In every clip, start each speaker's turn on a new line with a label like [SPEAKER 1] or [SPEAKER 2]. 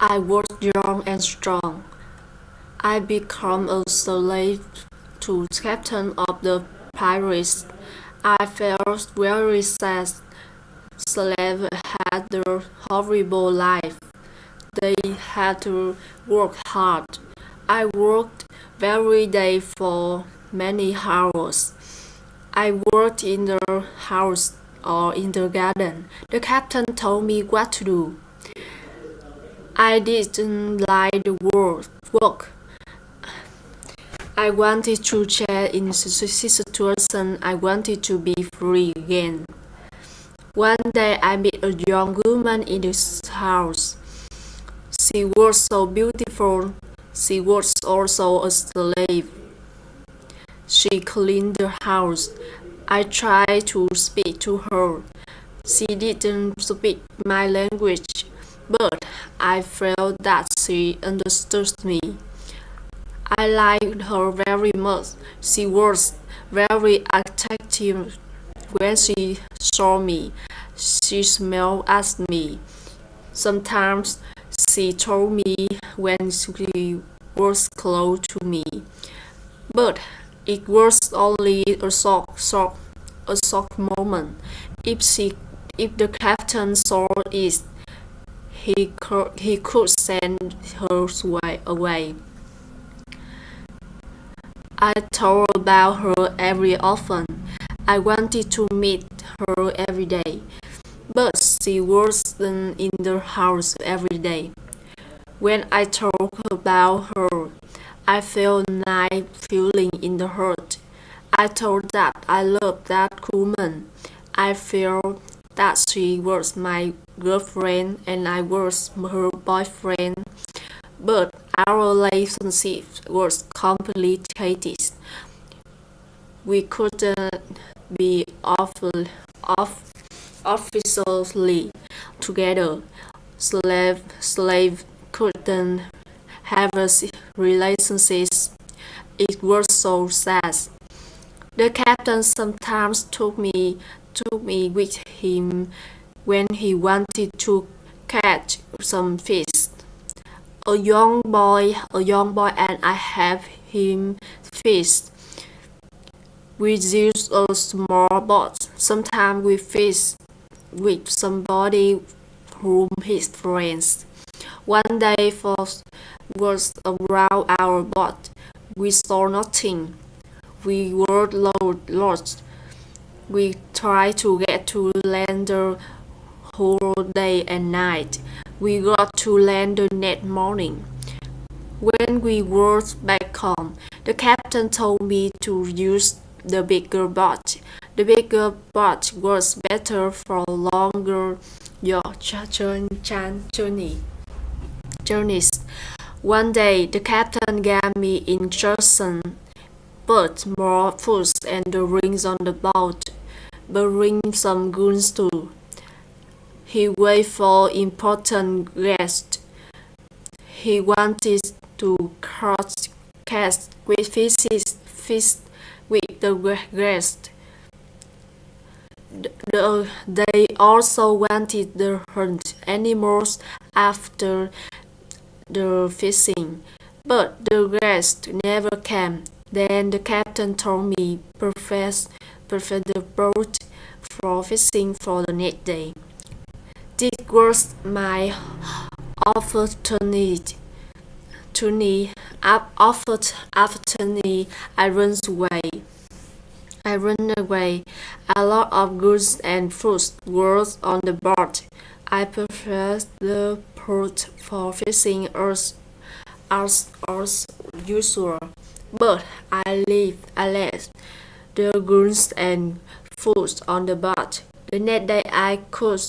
[SPEAKER 1] I was young and strong. I became a slave to the captain of the pirates. I felt very sad. Slaves had a horrible life. They had to work hard. I worked every day for many hours. I worked in the house or in the garden. The captain told me what to do. I didn't like the work. I wanted to change in the situation. I wanted to be free again. One day I met a young woman in this house. She was so beautiful. She was also a slave. She cleaned the house. I tried to speak to her. She didn't speak my language, but I felt that she understood me. I liked her very much. She was very attractive. When she saw me, she smiled at me. Sometimes she told me when she was close to me, but it was only a short moment. If the captain saw it, he could send her away. I thought about her every often. I wanted to meet her every day, but she wasn't in the house every day. When I talk about her, I felt nice feeling in the heart. I thought that I loved that woman. I felt that she was my girlfriend and I was her boyfriend, but our relationship was complicated. We couldn't be officially together. Slave couldn't have a relationship. It was so sad. The captain sometimes took me with him when he wanted to catch some fish. A young boy and I have him fish. We use a small boat. Sometimes we fish with somebody whom his friends. One day fog was around our boat. We saw nothing. We were lost. We tried to get to land the whole day and night. We got to land the next morning. When we were back home, the captain told me to use the bigger boat. The bigger boat was better for longer journeys. One day, the captain gave me instructions, but more food and the rings on the boat, but bring some goods too. He waited for important guests. He wanted to catch with fish with the guests. They also wanted to hunt animals after the fishing, but the guests never came. Then the captain told me prepare the boat for fishing for the next day. This was my opportunity. Opportunity. I ran away. A lot of goods and food were on the boat. I prepared the boat for fishing as usual, but I left the goods and food on the boat. The next day I could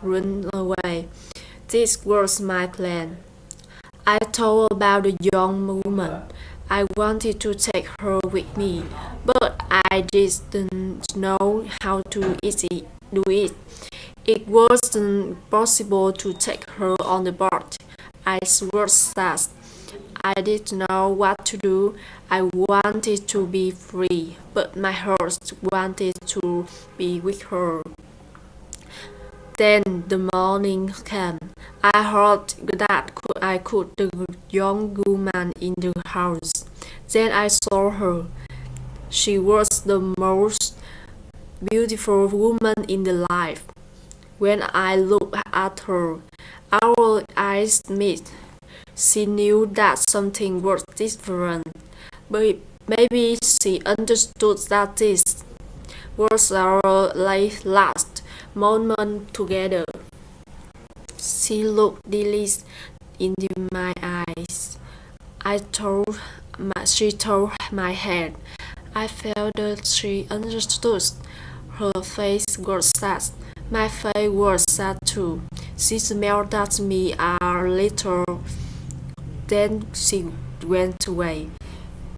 [SPEAKER 1] run away. This was my plan. I thought about the young woman. I wanted to take her with me, but I didn't know how to do it. It wasn't possible to take her on the boat. I was sad. I didn't know what to do. I wanted to be free, but my heart wanted to be with her. Then the morning came. I heard that I could the young woman in the house. Then I saw her. She was the most beautiful woman in the life. When I looked at her, our eyes met. She knew that something was different, but maybe she understood that this was our last moment together. She looked deeply into my eyes. She told my head. I felt that she understood. Her face was sad. My face was sad too. She smiled at me a little, then she went away.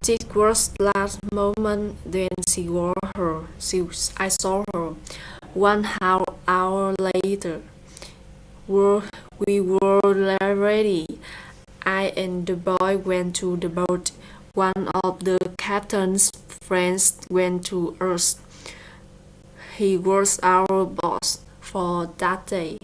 [SPEAKER 1] This was the last moment when I saw her. 1 hour later, we were ready. I and the boy went to the boat. One of the captain's friends went to us. He was our boss for that day.